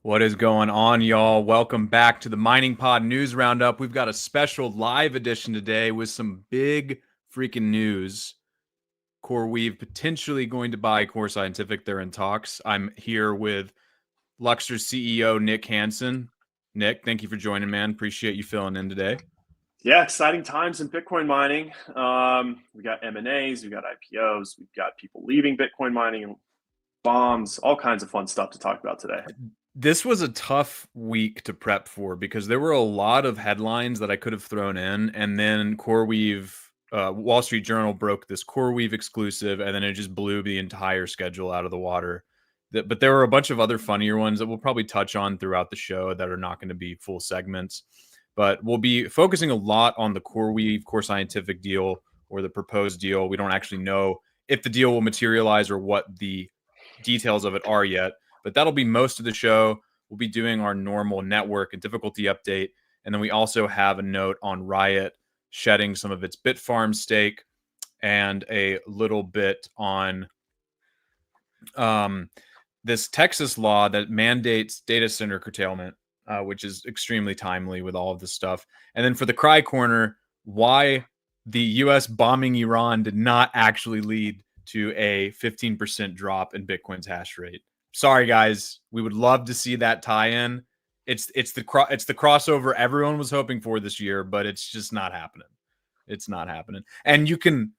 What is going on, y'all? Welcome back to the Mining Pod News Roundup. We've got a special live edition today with some big freaking news. Coreweave potentially going to buy Core Scientific. They're in talks. I'm here with Luxor's CEO, Nick Hansen. Nick, thank you for joining, man. Appreciate you filling in today. Yeah, exciting times in Bitcoin mining. We got M&As, we got IPOs, we've got people leaving Bitcoin mining and bombs, all kinds of fun stuff to talk about today. This was a tough week to prep for because there were a lot of headlines that I could have thrown in, and then Coreweave, Wall Street Journal broke this Coreweave exclusive, and then it just blew the entire schedule out of the water. But there were a bunch of other funnier ones that we'll probably touch on throughout the show that are not going to be full segments. But we'll be focusing a lot on the Coreweave Core Scientific deal or the proposed deal. We don't actually know if the deal will materialize or what the details of it are yet. But that'll be most of the show. We'll be doing our normal network and difficulty update. And then we also have a note on Riot shedding some of its Bitfarm stake and a little bit on this Texas law that mandates data center curtailment, which is extremely timely with all of this stuff. And then for the Cry Corner, why the U.S. bombing Iran did not actually lead to a 15% drop in Bitcoin's hash rate. Sorry, guys. We would love to see that tie-in. It's the crossover everyone was hoping for this year, but it's just not happening. It's not happening. And you can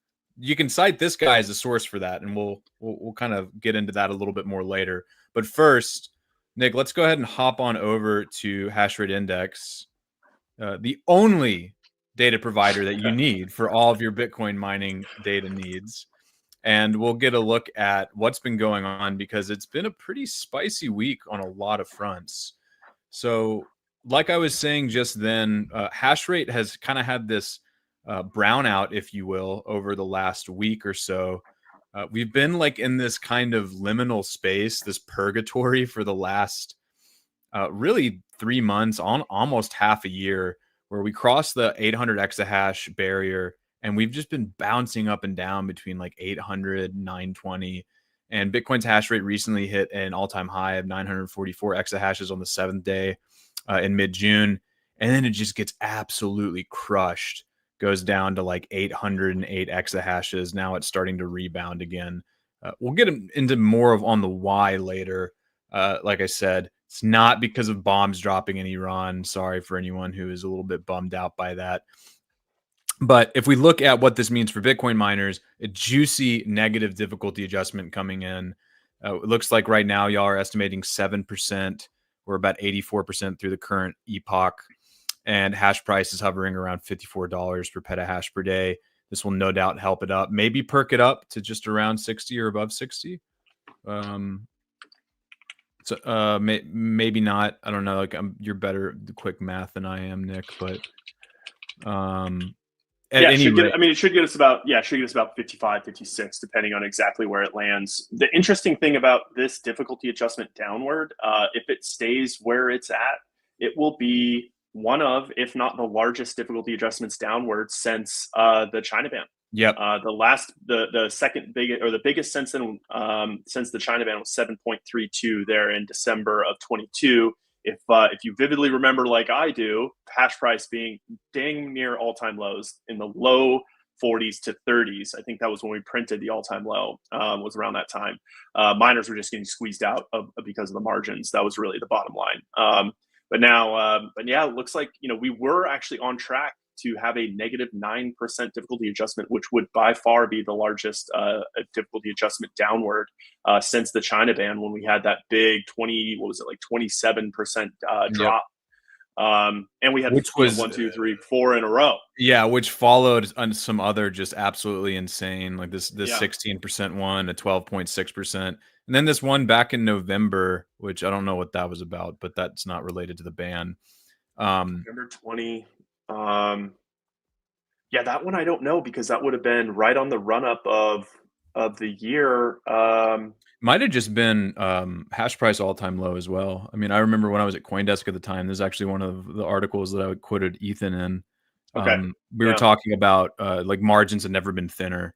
cite this guy as a source for that, and we'll kind of get into that a little bit more later. But first, Nick, let's go ahead and hop on over to Hashrate Index, the only data provider that you need for all of your Bitcoin mining data needs. And we'll get a look at what's been going on because it's been a pretty spicy week on a lot of fronts. So, like I was saying just then, Hashrate has kind of had this brownout, if you will, over the last week or so. We've been like in this kind of liminal space, this purgatory for the last really 3 months, on almost half a year, where we crossed the 800 exahash barrier. And we've just been bouncing up and down between like 800, 920. And Bitcoin's hash rate recently hit an all-time high of 944 exahashes on the 7th day in mid-June. And then it just gets absolutely crushed. Goes down to like 808 exahashes. Now it's starting to rebound again. We'll get into more of on the why later. Like I said, it's not because of bombs dropping in Iran. Sorry for anyone who is a little bit bummed out by that. But if we look at what this means for Bitcoin miners, a juicy negative difficulty adjustment coming in. It looks like right now y'all are estimating 7%. We're about 84% through the current epoch. And hash price is hovering around $54 per petahash per day. This will no doubt help it up. Maybe perk it up to just around 60 or above 60. Maybe not. I don't know. Like you're better at the quick math than I am, Nick. But it should get us about 55, 56, depending on exactly where it lands. The interesting thing about this difficulty adjustment downward, if it stays where it's at, it will be one of, if not the largest difficulty adjustments downward since the China ban. Yep. The second biggest, or the biggest since then, since the China ban was 7.32 there in December of 22. If you vividly remember, like I do, hash price being dang near all-time lows in the low 40s to 30s. I think that was when we printed the all-time low, was around that time. Miners were just getting squeezed out because of the margins. That was really the bottom line. But it looks like, we were actually on track to have a negative 9% difficulty adjustment, which would by far be the largest difficulty adjustment downward since the China ban, when we had that big 27% drop. And we had which was 1, 2, 3, 4 in a row. Yeah, which followed on some other just absolutely insane, like this 16% one, a 12.6%. And then this one back in November, which I don't know what that was about, but that's not related to the ban. November 20. That one I don't know, because that would have been right on the run up of the year. Might have just been hash price all-time low as well. I mean, I remember when I was at CoinDesk at the time, this is actually one of the articles that I quoted Ethan in. We were talking about like margins had never been thinner.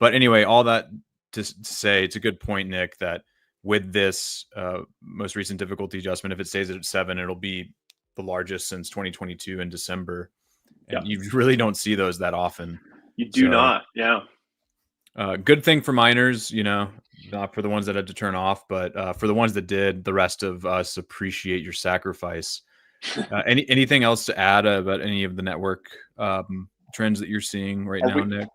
But anyway, all that to say, it's a good point, Nick, that with this most recent difficulty adjustment, if it stays at 7, it'll be the largest since 2022 in December. And Yeah. you really don't see those that often. You do So not. Yeah. good thing for miners, not for the ones that had to turn off, but for the ones that did, the rest of us appreciate your sacrifice. Anything else to add about any of the network trends that you're seeing right now, Nick?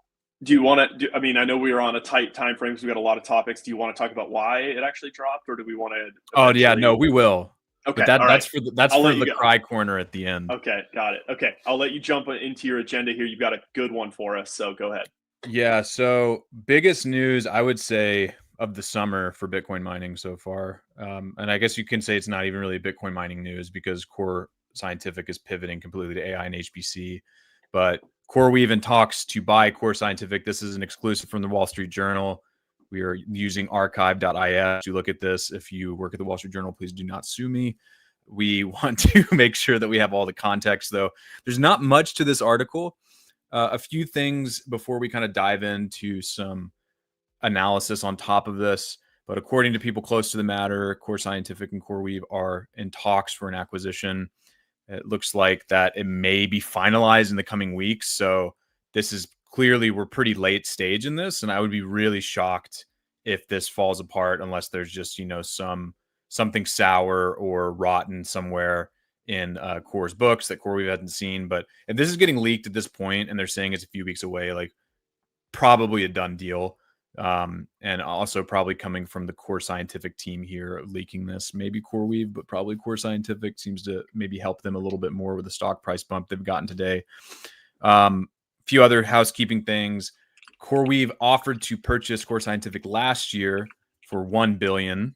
Do you want to? I mean, I know we are on a tight time frame because we got a lot of topics. Do you want to talk about why it actually dropped, or do we want to? Oh yeah, no, we will. Okay, but all that's right. for the cry corner at the end. Okay, got it. Okay, I'll let you jump into your agenda here. You've got a good one for us, so go ahead. Yeah. So biggest news I would say of the summer for Bitcoin mining so far, and I guess you can say it's not even really Bitcoin mining news because Core Scientific is pivoting completely to AI and HPC, but Coreweave in talks to buy Core Scientific. This is an exclusive from the Wall Street Journal. We are using archive.is to look at this. If you work at the Wall Street Journal, please do not sue me. We want to make sure that we have all the context, though. There's not much to this article. A few things before we kind of dive into some analysis on top of this. But according to people close to the matter, Core Scientific and Coreweave are in talks for an acquisition. It looks like that it may be finalized in the coming weeks. So this is clearly, we're pretty late stage in this. And I would be really shocked if this falls apart unless there's just, something sour or rotten somewhere in Core's books that Coreweave hasn't seen. But if this is getting leaked at this point and they're saying it's a few weeks away, like probably a done deal. And also probably coming from the Core Scientific team here leaking this, maybe Coreweave, but probably Core Scientific seems to maybe help them a little bit more with the stock price bump they've gotten today. Few other housekeeping things. Coreweave offered to purchase Core Scientific last year for $1 billion.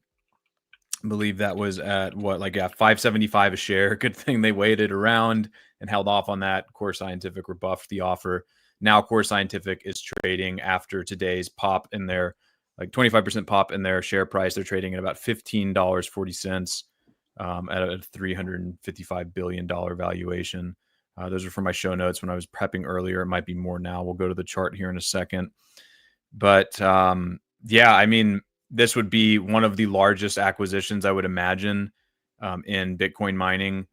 I believe that was at $5.75 a share. Good thing they waited around and held off on that. Core Scientific rebuffed the offer. Now Core Scientific is trading after today's pop in their 25% pop in their share price. They're trading at about $15.40 at a $355 billion valuation. Those are from my show notes when I was prepping earlier. It might be more now. We'll go to the chart here in a second. But yeah, I mean, this would be one of the largest acquisitions I would imagine in Bitcoin mining.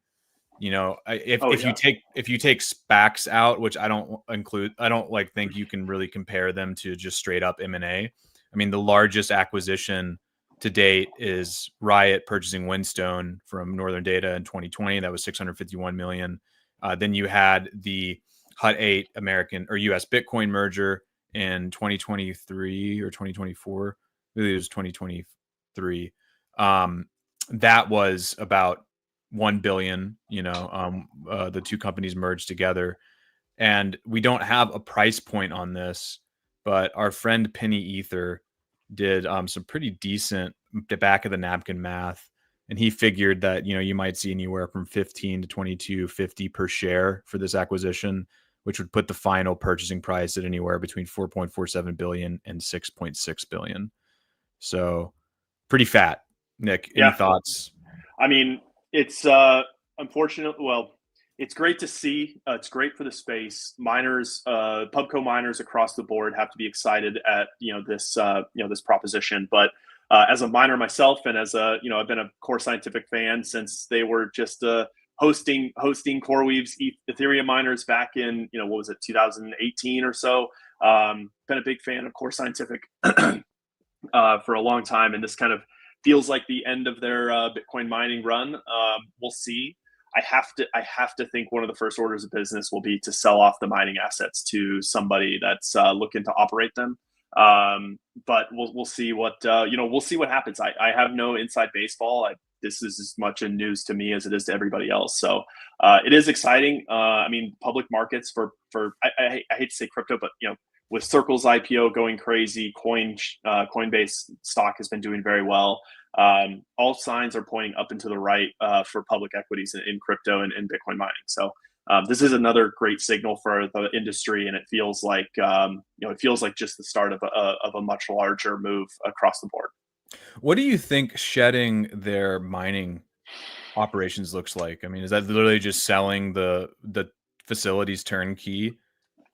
If you take SPACs out, which I don't include, I don't think you can really compare them to just straight up M&A. I mean, the largest acquisition to date is Riot purchasing Windstone from Northern Data in 2020. That was $651 million. Then you had the Hut 8 American or US Bitcoin merger in 2023 or 2024. Really, it was 2023. That was about 1 billion. The two companies merged together, and we don't have a price point on this, but our friend Penny Ether did some pretty decent back of the napkin math, and he figured that you might see anywhere from 15 to 22.50 per share for this acquisition, which would put the final purchasing price at anywhere between 4.47 billion and 6.6 billion. So pretty fat. Nick, any thoughts? I mean, it's unfortunate. Well, it's great to see. It's great for the space. Miners, pubco miners across the board have to be excited at this proposition. But as a miner myself, and as I've been a Core Scientific fan since they were just hosting Coreweave's Ethereum miners back in 2018 or so. Been a big fan of Core Scientific for a long time, and this kind of feels like the end of their Bitcoin mining run. We'll see. I have to think one of the first orders of business will be to sell off the mining assets to somebody that's looking to operate them. But we'll see what we'll see what happens. I have no inside baseball. This is as much in news to me as it is to everybody else. So it is exciting. I mean, public markets for I hate to say crypto, but with Circle's IPO going crazy, Coinbase stock has been doing very well. All signs are pointing up and to the right for public equities in crypto and Bitcoin mining. So this is another great signal for the industry, and it feels like just the start of a much larger move across the board. What do you think shedding their mining operations looks like? I mean, is that literally just selling the facilities turnkey?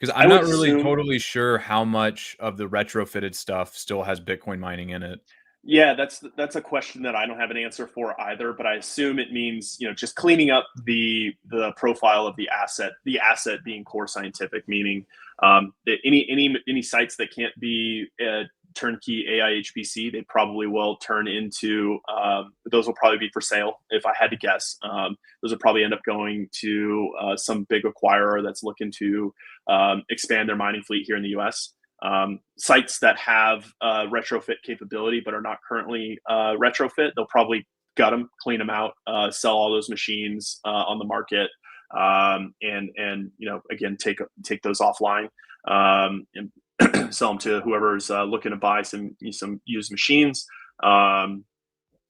Because I'm not really totally sure how much of the retrofitted stuff still has Bitcoin mining in it. Yeah, that's a question that I don't have an answer for either, but I assume it means, just cleaning up the profile of the asset being Core Scientific, meaning that any sites that can't be turnkey AI HPC, they probably will turn into those will probably be for sale. If I had to guess, those will probably end up going to some big acquirer that's looking to expand their mining fleet here in the U.S. Sites that have retrofit capability but are not currently retrofit, they'll probably gut them, clean them out, sell all those machines on the market, and again take those offline, and sell them to whoever's looking to buy some used machines.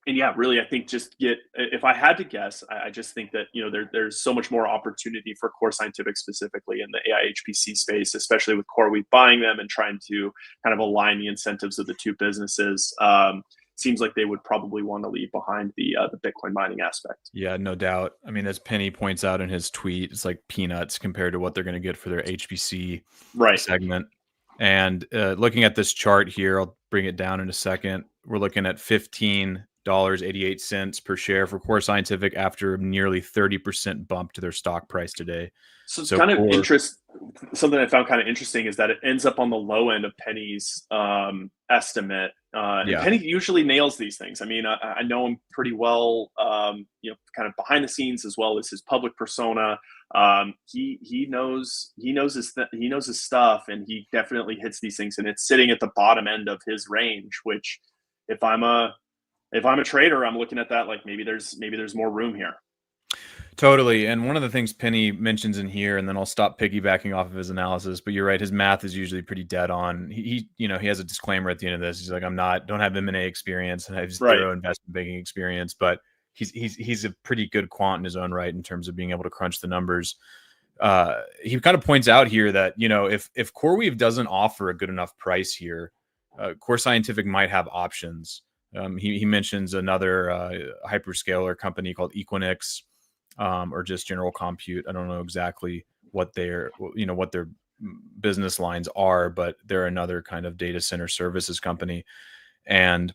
And yeah, really, I think if I had to guess, I just think that there's so much more opportunity for Core Scientific specifically in the AI HPC space, especially with CoreWeave buying them and trying to kind of align the incentives of the two businesses. Seems like they would probably want to leave behind the Bitcoin mining aspect. Yeah, no doubt. I mean, as Penny points out in his tweet, it's like peanuts compared to what they're going to get for their HPC Right. segment. And looking at this chart here, I'll bring it down in a second. We're looking at $15.88 per share for Core Scientific after nearly 30% bump to their stock price today. So kind of something I found kind of interesting is that it ends up on the low end of Penny's estimate. And Penny usually nails these things. I mean, I know him pretty well, kind of behind the scenes as well as his public persona. He knows his stuff, and he definitely hits these things. And it's sitting at the bottom end of his range, which if I'm a trader, I'm looking at that like maybe there's more room here. Totally. And one of the things Penny mentions in here, and then I'll stop piggybacking off of his analysis, but you're right, his math is usually pretty dead on. He has a disclaimer at the end of this. He's like, don't have M&A experience, and I have zero investment banking experience, but he's a pretty good quant in his own right in terms of being able to crunch the numbers. He kind of points out here that, if CoreWeave doesn't offer a good enough price here, Core Scientific might have options. He mentions another hyperscaler company called Equinix, or just General Compute. I don't know exactly what their business lines are, but they're another kind of data center services company. And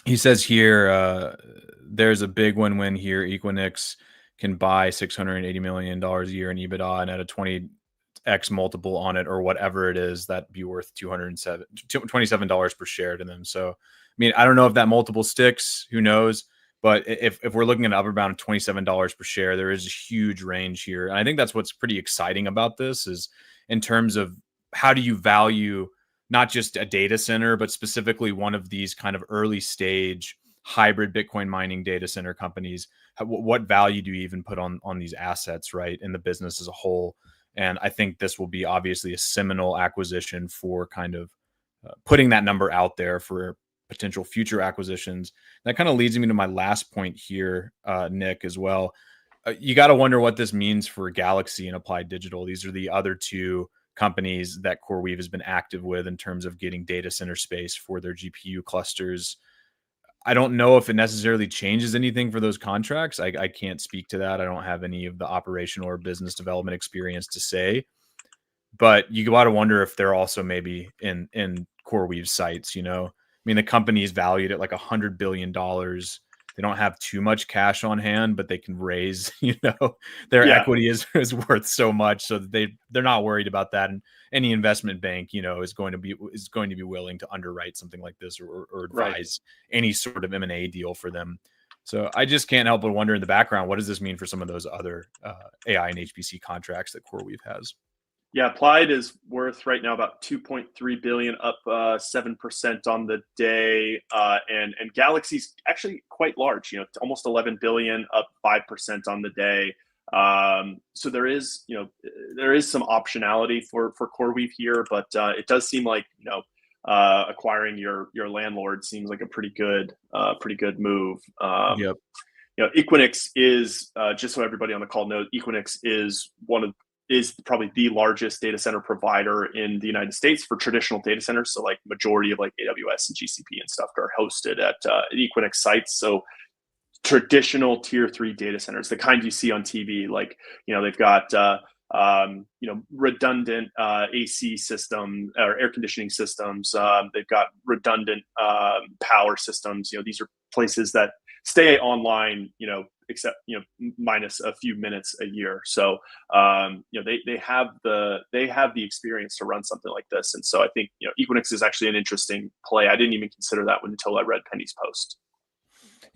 he says here, there's a big win-win here. Equinix can buy $680 million a year in EBITDA and at a 20x multiple on it, or whatever it is, that'd be worth $27 per share to them. So, I mean, I don't know if that multiple sticks, who knows? But if we're looking at an upper bound of $27 per share, there is a huge range here. And I think that's what's pretty exciting about this, is in terms of how do you value not just a data center, but specifically one of these kind of early stage hybrid Bitcoin mining data center companies. What value do you even put on these assets, right, in the business as a whole? And I think this will be obviously a seminal acquisition for kind of putting that number out there for potential future acquisitions. That kind of leads me to my last point here, Nick, as well. You got to wonder what this means for Galaxy and Applied Digital. These are the other two companies that CoreWeave has been active with in terms of getting data center space for their GPU clusters. I don't know if it necessarily changes anything for those contracts. I can't speak to that. I don't have any of the operational or business development experience to say. But you got to wonder if they're also maybe in CoreWeave sites, I mean, the company is valued at like $100 billion. They don't have too much cash on hand, but they can raise, their equity is worth so much, so that they're not worried about that. And any investment bank, is going to be willing to underwrite something like this, or advise any sort of M&A deal for them. So I just can't help but wonder in the background, what does this mean for some of those other AI and HPC contracts that CoreWeave has? Yeah, Applied is worth right now about 2.3 billion, up 7% on the day, and Galaxy's actually quite large. Almost 11 billion, up 5% on the day. So there is some optionality for CoreWeave here, but it does seem like acquiring your landlord seems like a pretty good move. Yep. Equinix is, just so everybody on the call knows, Equinix is probably the largest data center provider in the United States for traditional data centers. So like majority of like AWS and GCP and stuff are hosted at Equinix sites. So traditional tier 3 data centers, the kind you see on TV, like, they've got redundant AC system or air conditioning systems. They've got redundant power systems. These are places that stay online, except minus a few minutes a year. So they have the experience to run something like this, and so I think Equinix is actually an interesting play. I didn't even consider that one until I read Penny's post.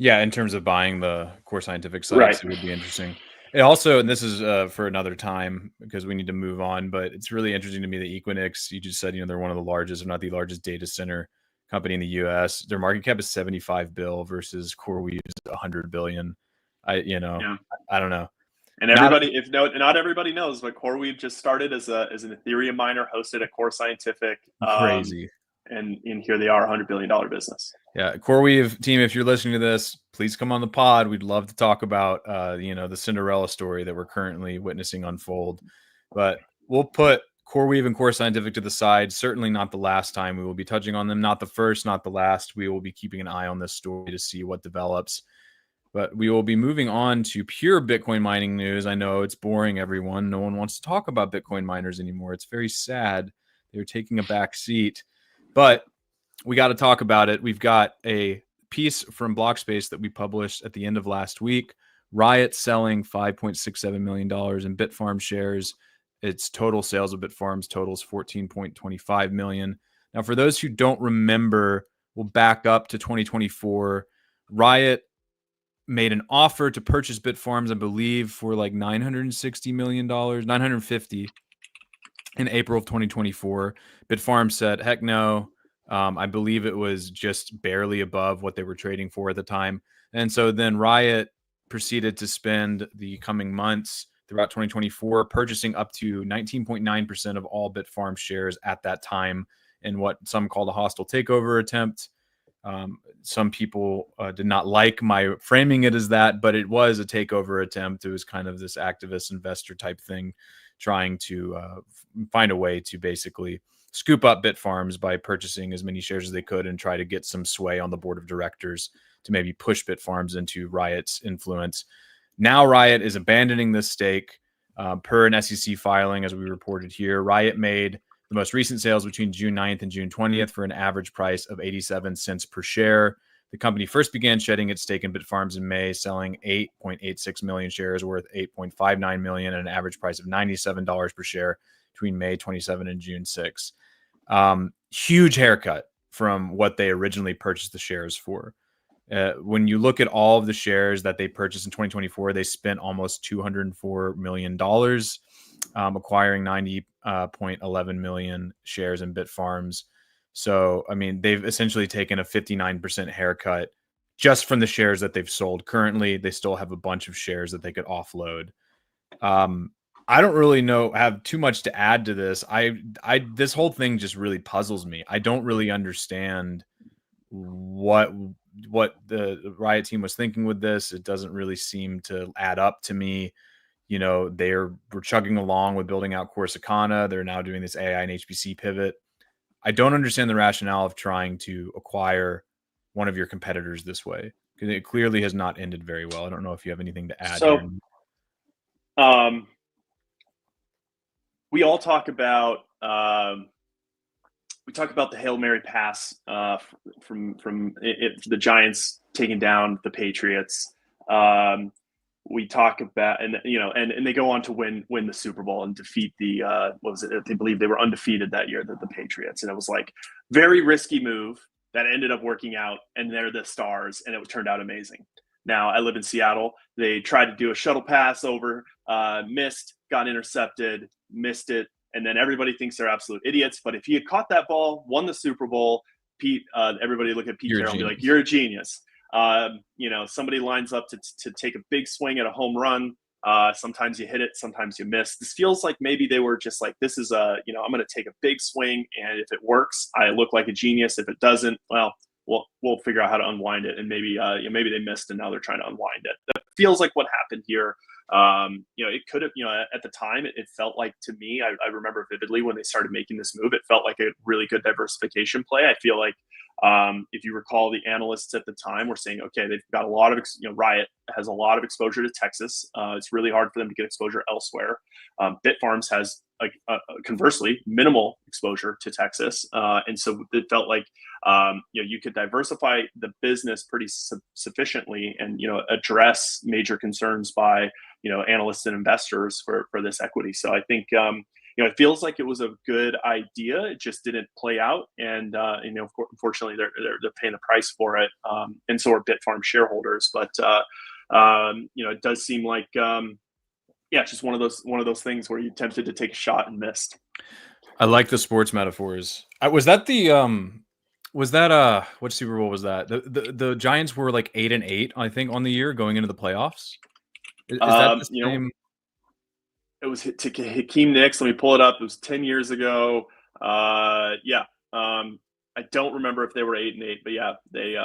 Yeah, in terms of buying the Core Scientific sites, Right. it would be interesting. It also, and this is for another time because we need to move on, but it's really interesting to me that Equinix, you just said, they're one of the largest, if not the largest data center company in the US. Their market cap is 75 bill versus CoreWeave's 100 billion. I don't know. And everybody, not everybody knows, but CoreWeave just started as an Ethereum miner hosted at Core Scientific. Crazy. And here they are, $100 billion business. Yeah, Coreweave team, if you're listening to this, please come on the pod. We'd love to talk about the Cinderella story that we're currently witnessing unfold. But we'll put Coreweave and Core Scientific to the side. Certainly not the last time we will be touching on them. Not the first, not the last. We will be keeping an eye on this story to see what develops. But we will be moving on to pure Bitcoin mining news. I know it's boring, everyone. No one wants to talk about Bitcoin miners anymore. It's very sad. They're taking a back seat. But we got to talk about it. We've got a piece from Blockspace that we published at the end of last week. Riot selling $5.67 million in Bitfarms shares. Its total sales of Bitfarms totals $14.25 million. Now, for those who don't remember, we'll back up to 2024. Riot made an offer to purchase Bitfarms, I believe, for like $960 million, $950 in April of 2024. Bitfarms said, heck no. I believe it was just barely above what they were trading for at the time. And so then Riot proceeded to spend the coming months throughout 2024 purchasing up to 19.9% of all Bitfarms shares at that time in what some called a hostile takeover attempt. Some people did not like my framing it as that, but it was a takeover attempt. It was kind of this activist investor type thing, trying to find a way to basically scoop up Bitfarms by purchasing as many shares as they could and try to get some sway on the board of directors to maybe push Bitfarms into Riot's influence. Now Riot is abandoning this stake per an SEC filing, as we reported here. Riot made the most recent sales between June 9th and June 20th for an average price of 87 cents per share. The company first began shedding its stake in Bitfarms in May, selling 8.86 million shares worth $8.59 million at an average price of $97 per share between May 27 and June 6. Huge haircut from what they originally purchased the shares for. When you look at all of the shares that they purchased in 2024, they spent almost $204 million acquiring 90.11 million shares in Bitfarms. So, I mean, they've essentially taken a 59% haircut just from the shares that they've sold. Currently, they still have a bunch of shares that they could offload. I don't really have too much to add to this. This whole thing just really puzzles me. I don't really understand what the Riot team was thinking with this. It doesn't really seem to add up to me. We're chugging along with building out Corsicana. They're now doing this AI and HPC pivot. I don't understand the rationale of trying to acquire one of your competitors this way, because it clearly has not ended very well. I don't know if you have anything to add here. We all talk about the Hail Mary pass from the Giants taking down the Patriots. We talk about and they go on to win the Super Bowl and defeat the what was it? They believe they were undefeated that year, the Patriots, and it was like very risky move that ended up working out, and they're the stars, and it turned out amazing. Now I live in Seattle. They tried to do a shuttle pass over, missed, got intercepted, missed it, and then everybody thinks they're absolute idiots. But if he had caught that ball, won the Super Bowl, Pete, everybody look at Pete Carroll and be like, "You're a genius." Somebody lines up to take a big swing at a home run. Sometimes you hit it, sometimes you miss. This feels like maybe they were just like, this is I'm going to take a big swing, and if it works, I look like a genius. If it doesn't, well, we'll figure out how to unwind it. And maybe they missed, and now they're trying to unwind it. That feels like what happened here. It could have, at the time, it felt like, to me, I remember vividly when they started making this move, it felt like a really good diversification play. I feel like If you recall, the analysts at the time were saying, okay, they've got a lot of, Riot has a lot of exposure to Texas. It's really hard for them to get exposure elsewhere. Bitfarms has, like, conversely, minimal exposure to Texas, and so it felt like you could diversify the business pretty sufficiently, and address major concerns by analysts and investors for this equity. So I think it feels like it was a good idea. It just didn't play out, and unfortunately, they're paying the price for it, and so are Bitfarm shareholders. But it does seem like it's just one of those things where you tempted to take a shot and missed. I like the sports metaphors. Was that what Super Bowl was that? The Giants were like 8-8, I think, on the year going into the playoffs. Is that the same? It was to Hakeem Nicks. Let me pull it up. It was 10 years ago. I don't remember if they were 8-8, but yeah, they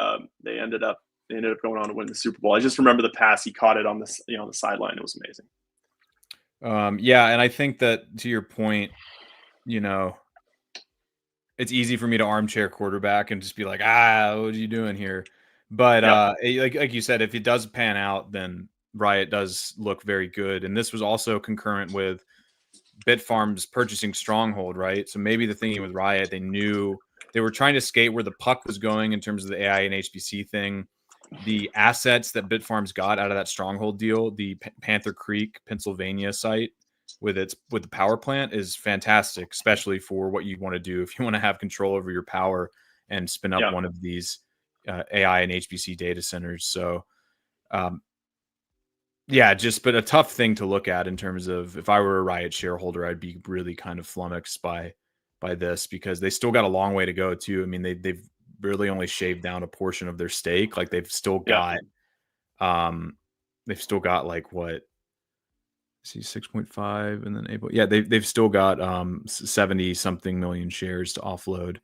ended up going on to win the Super Bowl. I just remember the pass. He caught it on the sideline. It was amazing. And I think that, to your point, it's easy for me to armchair quarterback and just be like, what are you doing here? But like you said, if it does pan out, then Riot does look very good. And this was also concurrent with Bitfarms purchasing Stronghold, right? So maybe the thinking with Riot, they knew they were trying to skate where the puck was going in terms of the AI and HPC thing. The assets that Bitfarms got out of that Stronghold deal, the Panther Creek, Pennsylvania site with the power plant, is fantastic, especially for what you want to do if you want to have control over your power and spin up one of these AI and HPC data centers. So, but a tough thing to look at in terms of, if I were a Riot shareholder, I'd be really kind of flummoxed by this, because they still got a long way to go too. I mean, they've really only shaved down a portion of their stake. Like, they've still got, like, what? See, 6.5 and then able. Yeah, they've still got 70 something million shares to offload.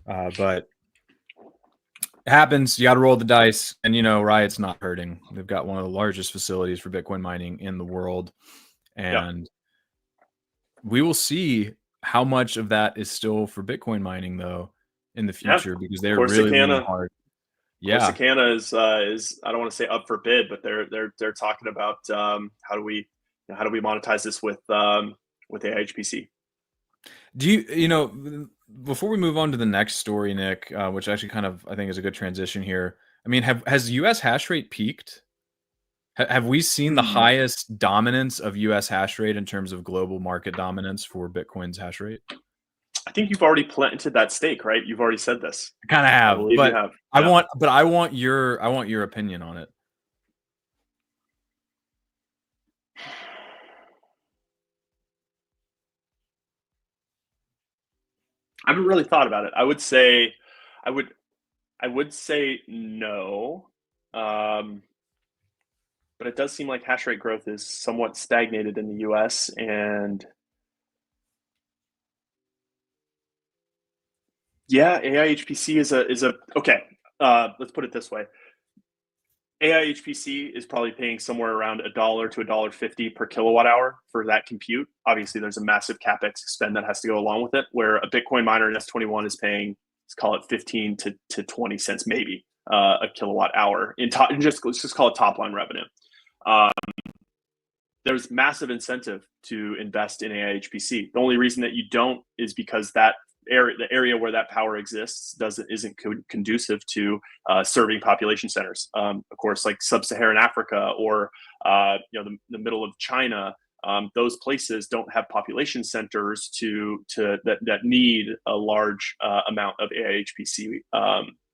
But it happens. You got to roll the dice, and Riot's not hurting. They've got one of the largest facilities for Bitcoin mining in the world, and we will see how much of that is still for Bitcoin mining, though, in the future, because they're really leaning hard. Corsicana is I don't want to say up for bid, but they're talking about how do we monetize this with AIHPC. Do you before we move on to the next story, Nick, which actually kind of, I think, is a good transition here. I mean, has US hash rate peaked? Have we seen the highest dominance of US hash rate in terms of global market dominance for Bitcoin's hash rate? I think you've already planted that stake, right? You've already said this. I kind of have, but you have. I want your opinion on it. I haven't really thought about it. I would say no. But it does seem like hash rate growth is somewhat stagnated in the US, and AIHPC is a okay. Let's put it this way. AIHPC is probably paying somewhere around $1 to $1.50 per kilowatt hour for that compute. Obviously, there's a massive capex spend that has to go along with it, where a Bitcoin miner in S21 is paying, let's call it 15 to 20 cents maybe a kilowatt hour let's just call it top line revenue. There's massive incentive to invest in AIHPC. The only reason that you don't is because the area where that power exists isn't conducive to serving population centers. Of course, like sub-Saharan Africa or the middle of China, those places don't have population centers that need a large amount of AIHPC.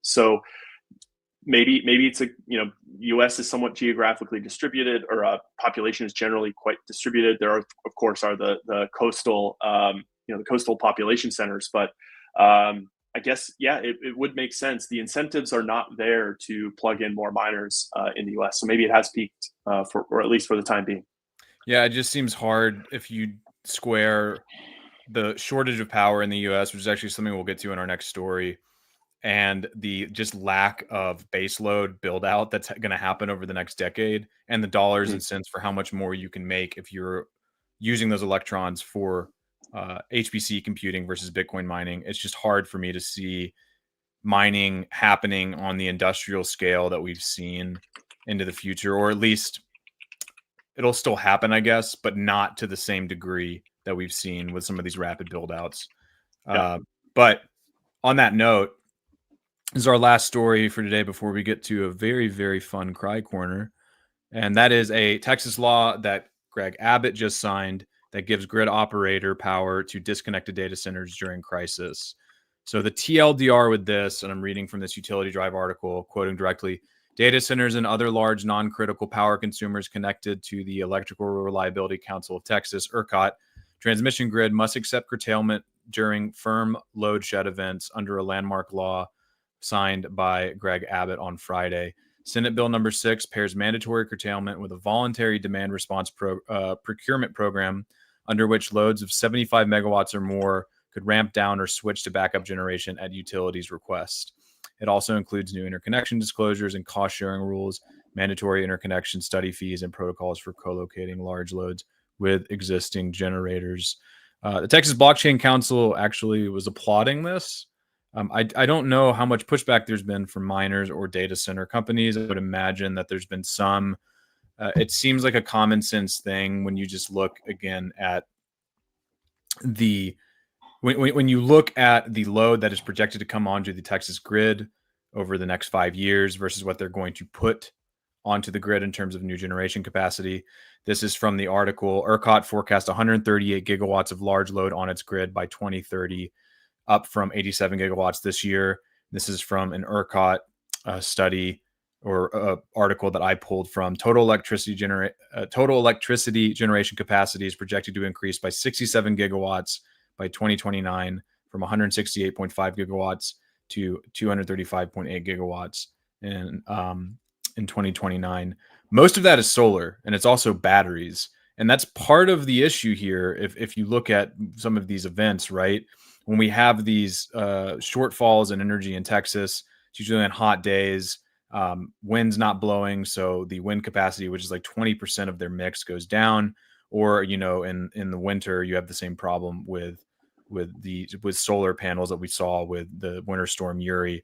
So maybe it's U.S. is somewhat geographically distributed, or population is generally quite distributed. There are, of course, the coastal the coastal population centers, but I guess it would make sense. The incentives are not there to plug in more miners in the U.S., so maybe it has peaked or at least for the time being. Yeah, it just seems hard if you square the shortage of power in the U.S., which is actually something we'll get to in our next story, and the just lack of baseload build out that's going to happen over the next decade, and the dollars and cents for how much more you can make if you're using those electrons for HPC computing versus Bitcoin mining. It's just hard for me to see mining happening on the industrial scale that we've seen into the future, or at least it'll still happen, I guess, but not to the same degree that we've seen with some of these rapid build outs. Yeah. But on that note, this is our last story for today before we get to a very, very fun Cry Corner. And that is a Texas law that Greg Abbott just signed that gives grid operator power to disconnected data centers during crisis. So the TLDR with this, and I'm reading from this Utility Drive article, quoting directly, data centers and other large non-critical power consumers connected to the Electrical Reliability Council of Texas, ERCOT, transmission grid must accept curtailment during firm load shed events under a landmark law signed by Greg Abbott on Friday. Senate Bill number 6 pairs mandatory curtailment with a voluntary demand response procurement program under which loads of 75 megawatts or more could ramp down or switch to backup generation at utilities' request. It also includes new interconnection disclosures and cost-sharing rules, mandatory interconnection study fees, and protocols for co-locating large loads with existing generators. The Texas Blockchain Council actually was applauding this. I don't know how much pushback there's been from miners or data center companies. I would imagine that there's been some. It seems like a common sense thing when you just look again at the when you look at the load that is projected to come onto the Texas grid over the next 5 years versus what they're going to put onto the grid in terms of new generation capacity. This is from the article. ERCOT forecast 138 gigawatts of large load on its grid by 2030, up from 87 gigawatts this year. This is from an ERCOT study or article that I pulled from. Total electricity generation capacity is projected to increase by 67 gigawatts by 2029, from 168.5 gigawatts to 235.8 gigawatts in 2029. Most of that is solar, and it's also batteries. And that's part of the issue here. If you look at some of these events, right, when we have these shortfalls in energy in Texas, it's usually on hot days, wind's not blowing, so the wind capacity, which is like 20% of their mix, goes down. Or in the winter, you have the same problem with solar panels that we saw with the winter storm Uri.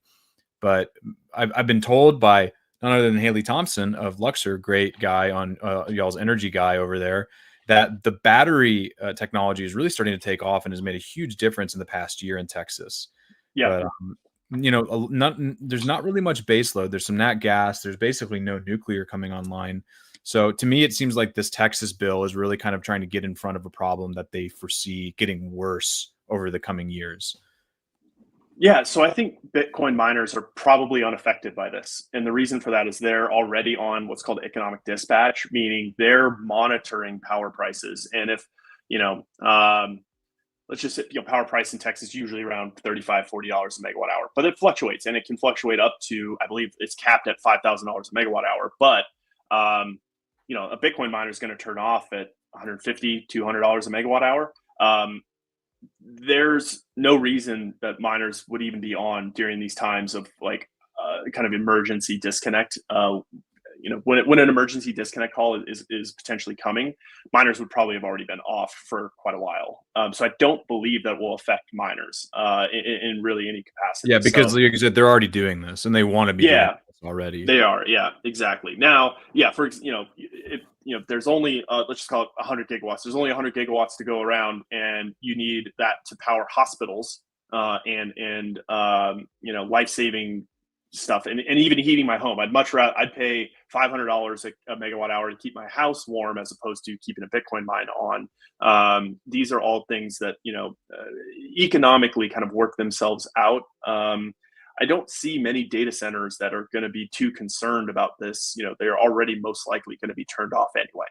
But I've been told by none other than Haley Thompson of Luxor, great guy on y'all's energy guy over there, that the battery technology is really starting to take off and has made a huge difference in the past year in Texas. Yeah. But, there's not really much base load. There's some nat gas. There's basically no nuclear coming online. So to me, it seems like this Texas bill is really kind of trying to get in front of a problem that they foresee getting worse over the coming years. Yeah, so I think Bitcoin miners are probably unaffected by this. And the reason for that is they're already on what's called economic dispatch, meaning they're monitoring power prices. And if, let's just say, power price in Texas is usually around $35, $40 a megawatt hour, but it fluctuates, and it can fluctuate up to, I believe it's capped at $5,000 a megawatt hour. But, a Bitcoin miner is going to turn off at $150, $200 a megawatt hour. There's no reason that miners would even be on during these times of kind of emergency disconnect. When an emergency disconnect call is potentially coming, miners would probably have already been off for quite a while. So I don't believe that will affect miners in really any capacity. Yeah, because like you said, they're already doing this, and they want to be doing this already. They are. Yeah, exactly. Now, if there's only let's just call it 100 gigawatts. There's only 100 gigawatts to go around, and you need that to power hospitals and life-saving stuff, and even heating my home. I'd pay $500 a megawatt hour to keep my house warm as opposed to keeping a Bitcoin mine on. These are all things that economically kind of work themselves out. I don't see many data centers that are going to be too concerned about this. They're already most likely going to be turned off anyway.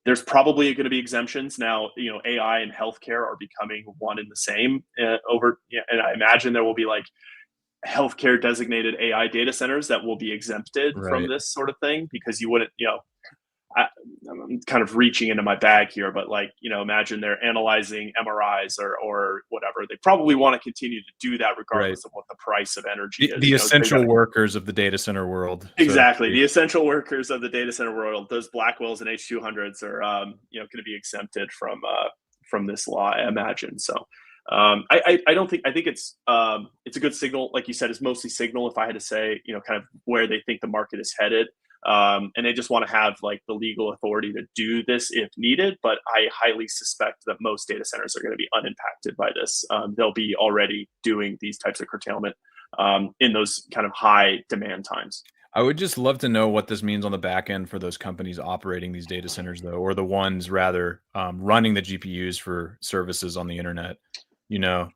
There's probably going to be exemptions now. AI and healthcare are becoming one and the same and I imagine there will be like healthcare designated AI data centers that will be exempted from this sort of thing, because you wouldn't, I'm kind of reaching into my bag here, but imagine they're analyzing MRIs or whatever. They probably want to continue to do that regardless of what the price of energy is. The essential workers of the data center world. Exactly. The essential workers of the data center world, those Blackwells and H200s are, going to be exempted from this law, I imagine. So, I don't think, I think it's a good signal. Like you said, it's mostly signal. If I had to say, kind of where they think the market is headed, and they just want to have like the legal authority to do this if needed. But I highly suspect that most data centers are going to be unimpacted by this. They'll be already doing these types of curtailment in those kind of high demand times. I would just love to know what this means on the back end for those companies operating these data centers, though, or the ones rather running the GPUs for services on the internet. You know,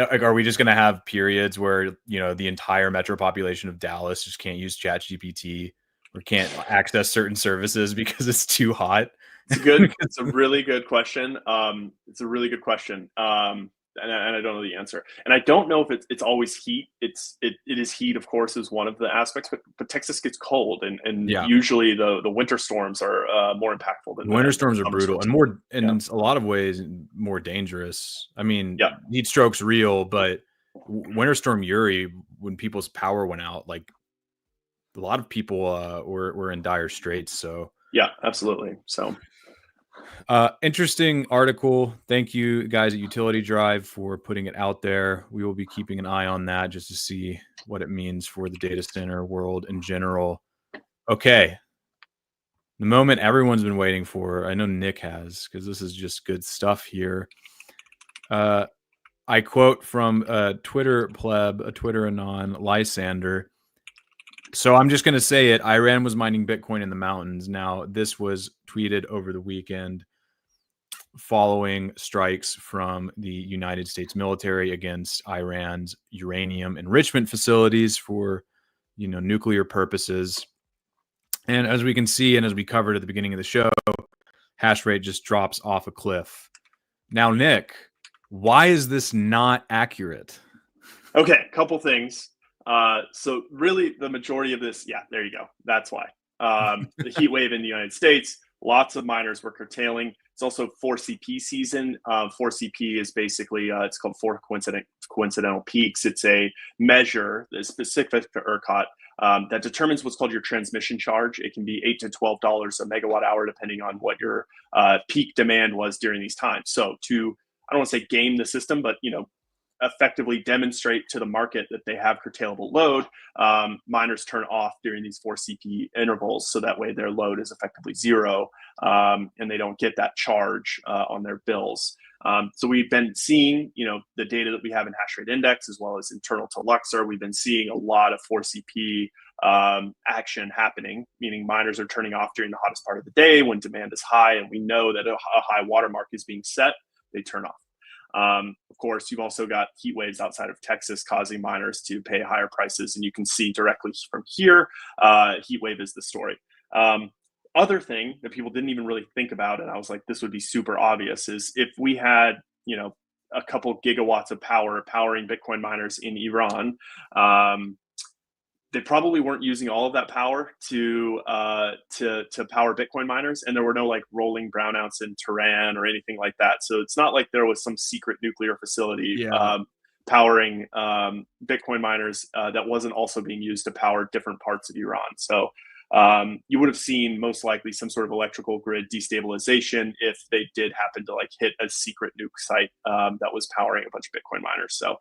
are we just going to have periods where the entire metro population of Dallas just can't use ChatGPT or can't access certain services because it's too hot? It's a really good question. It's a really good question. And I don't know the answer. And I don't know if it's always heat. It is heat, of course, is one of the aspects. But Texas gets cold, and usually the winter storms are more impactful than winter storms are brutal and more, and in a lot of ways more dangerous. I mean, heat stroke's real, but Winter Storm Uri, when people's power went out, like a lot of people were in dire straits. So yeah, absolutely. So. Interesting article. Thank you guys at Utility Drive for putting it out there. We will be keeping an eye on that just to see what it means for the data center world in general. Okay. The moment everyone's been waiting for, I know Nick has, because this is just good stuff here. I quote from a Twitter pleb, a Twitter anon, Lysander. So I'm just going to say it. Iran was mining Bitcoin in the mountains. Now, this was tweeted over the weekend following strikes from the United States military against Iran's uranium enrichment facilities for, nuclear purposes. And as we can see, and as we covered at the beginning of the show, hash rate just drops off a cliff. Now, Nick, why is this not accurate? Okay, couple things. So really the majority of this, there you go. That's why. The heat wave in the United States, lots of miners were curtailing. It's also 4CP season. 4CP is basically, it's called 4 coincidental peaks. It's a measure that is specific to ERCOT that determines what's called your transmission charge. It can be $8 to $12 a megawatt hour, depending on what your peak demand was during these times. So to, I don't want to say game the system, but, effectively demonstrate to the market that they have curtailable load, miners turn off during these 4CP intervals. So that way their load is effectively zero, and they don't get that charge on their bills. So we've been seeing, the data that we have in hash rate index, as well as internal to Luxor, we've been seeing a lot of 4CP action happening, meaning miners are turning off during the hottest part of the day when demand is high, and we know that a high watermark is being set, they turn off. Of course, you've also got heat waves outside of Texas causing miners to pay higher prices. And you can see directly from here, heat wave is the story. Other thing that people didn't even really think about, and I was like, this would be super obvious, is if we had, a couple gigawatts of power powering Bitcoin miners in Iran, they probably weren't using all of that power to power Bitcoin miners, and there were no like rolling brownouts in Tehran or anything like that. So it's not like there was some secret nuclear facility powering Bitcoin miners that wasn't also being used to power different parts of Iran. So you would have seen most likely some sort of electrical grid destabilization if they did happen to like hit a secret nuke site that was powering a bunch of Bitcoin miners. So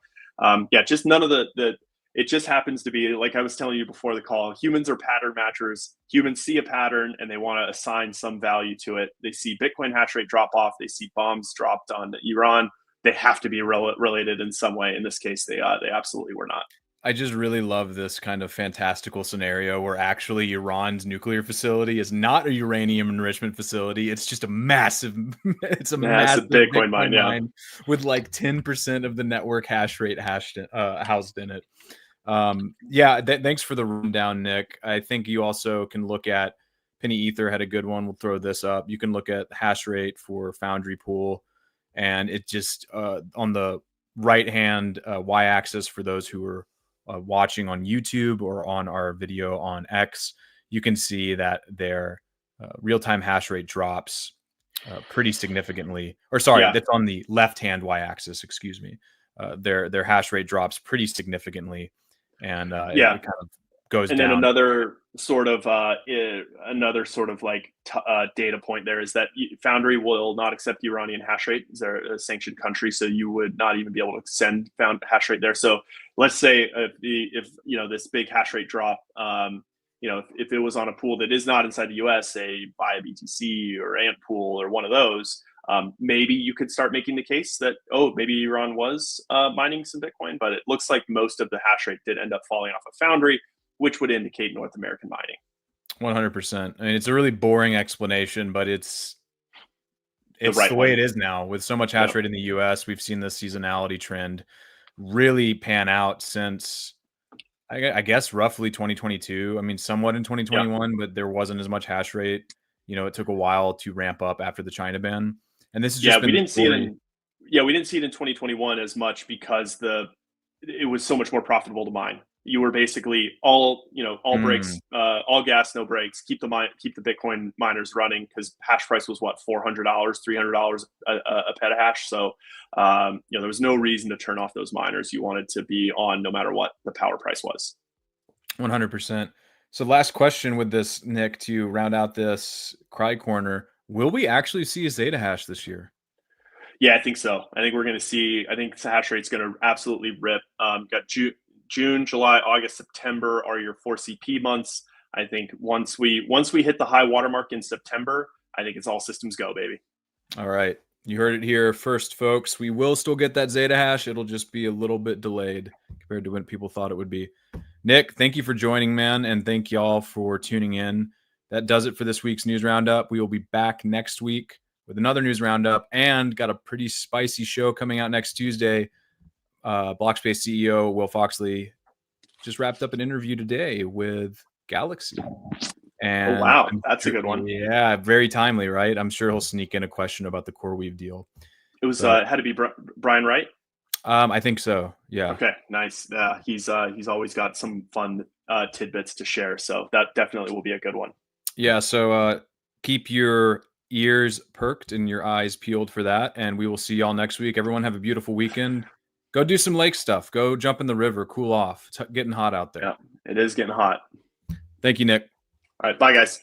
just none of the it just happens to be, like I was telling you before the call, humans are pattern matchers. Humans see a pattern and they want to assign some value to it. They see Bitcoin hash rate drop off. They see bombs dropped on Iran. They have to be related in some way. In this case, they absolutely were not. I just really love this kind of fantastical scenario where actually Iran's nuclear facility is not a uranium enrichment facility. It's just a massive, massive Bitcoin mine with like 10% of the network hash rate housed in it. Thanks for the rundown, Nick. I think you also can look at Penny Ether had a good one. We'll throw this up. You can look at hash rate for Foundry Pool, and it just on the right hand y-axis for those who are watching on YouTube or on our video on X, you can see that their real-time hash rate drops pretty significantly. Or sorry, that's on the left-hand y-axis. Excuse me. Their hash rate drops pretty significantly, and it kind of goes And then down. another sort of like data point there is that Foundry will not accept the Iranian hash rate. They're a sanctioned country, so you would not even be able to send found hash rate there. So let's say if this big hash rate drop, if it was on a pool that is not inside the U.S., say by a BTC or Ant Pool or one of those, maybe you could start making the case that, maybe Iran was mining some Bitcoin, but it looks like most of the hash rate did end up falling off of Foundry, which would indicate North American mining. 100%. I mean, it's a really boring explanation, but it's right the one. way it is now. With so much hash rate in the US, we've seen this seasonality trend really pan out since, I guess, roughly 2022. I mean, somewhat in 2021, but there wasn't as much hash rate. It took a while to ramp up after the China ban. And this has just been we the didn't see it story. we didn't see it in 2021 as much because it was so much more profitable to mine. You were basically all brakes, all gas, no brakes. Keep the Bitcoin miners running because hash price was what, $400, $300 a petahash. So there was no reason to turn off those miners. You wanted to be on no matter what the power price was. 100%. So last question with this, Nick, to round out this Cry Corner. Will we actually see a Zeta hash this year? Yeah, I think so. I think we're going to see. I think the hash rate's going to absolutely rip. Got June, July, August, September are your 4CP months. I think once we hit the high watermark in September, I think it's all systems go, baby. All right. You heard it here first, folks. We will still get that Zeta hash. It'll just be a little bit delayed compared to when people thought it would be. Nick, thank you for joining, man, and thank y'all for tuning in. That does it for this week's News Roundup. We will be back next week with another News Roundup and got a pretty spicy show coming out next Tuesday. Blockspace CEO Will Foxley just wrapped up an interview today with Galaxy. And wow, that's a good one. Yeah, very timely, right? I'm sure he'll sneak in a question about the Coreweave deal. It was had to be Brian Wright. I think so. Yeah. Okay, nice. He's always got some fun tidbits to share, so that definitely will be a good one. Yeah. So keep your ears perked and your eyes peeled for that, and we will see y'all next week. Everyone have a beautiful weekend. Go do some lake stuff. Go jump in the river. Cool off. It's getting hot out there. Yeah, it is getting hot. Thank you, Nick. All right, bye, guys.